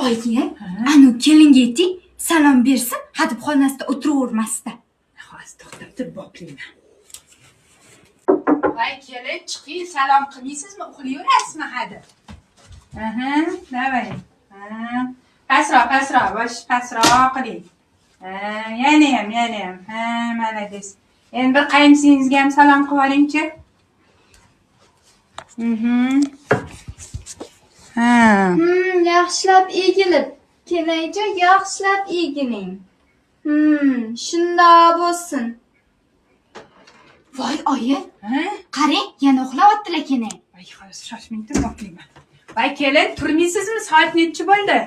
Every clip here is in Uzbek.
Oyi, anu kelinga ayting, salom bersin, hadeb xonasida o'tiravermasdi. Hozir to'xtab turib boplayman. Voy kelin, chiqing, salom qilmaysizmi? Uxlayverasizmi hadeb? Davay. Pasroq, bosh pasroq qiling. Yanayam. Malades. Endi bir qaynsingizga ham salom qilib yuboringchi. Yaxshilab egilib. Kelaycha yaxshilab egiling. Shundoq bo'lsin. Voy, oyi. Qarang, yana uxlayaptilar keyin. Voy, hozir shoshmang turib boplayman. Voy kelin, turmaysizmi? Soat necha bo'ldi?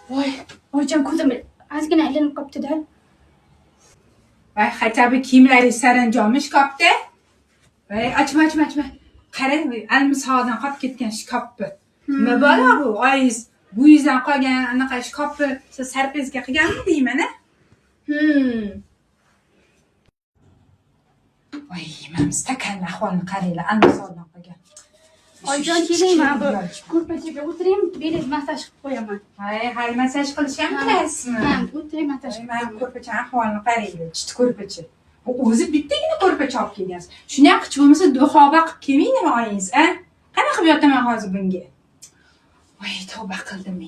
Voy, oyijon ko'zim ozgina aylanib qopti-da. Voy, xatabi kiyimlaringiz saranjomi shkafda? Voy, ochma. Qarang, almisoqdan qolib ketgan shkafni. Nima bo'la bu? Oyingiz bu yuzdan qolgan anaqa shkafni siz sarpezga qilganmi deyman-a? Voy, mana stakanning ahvolini qaranglar, almisoqdan qolgan. Oyijon keling, men bu ko'rpachaga o'tiring, beliz massaj qilib qo'yaman. Voy, hali massaj qilish ham bilasizmi? O'tiring, massaj Mana ko'rpacha ahvolini qaranglar, chit ko'rpacha. Bu o'zi bittagina ko'rpacha olib kelgansiz. Shuni ham qichi bo'lmasa duxoba qilib kelmaydimi oyingiz, a? Qanaqa qilib yotaman hozir bunga? Voy, tavba qildim.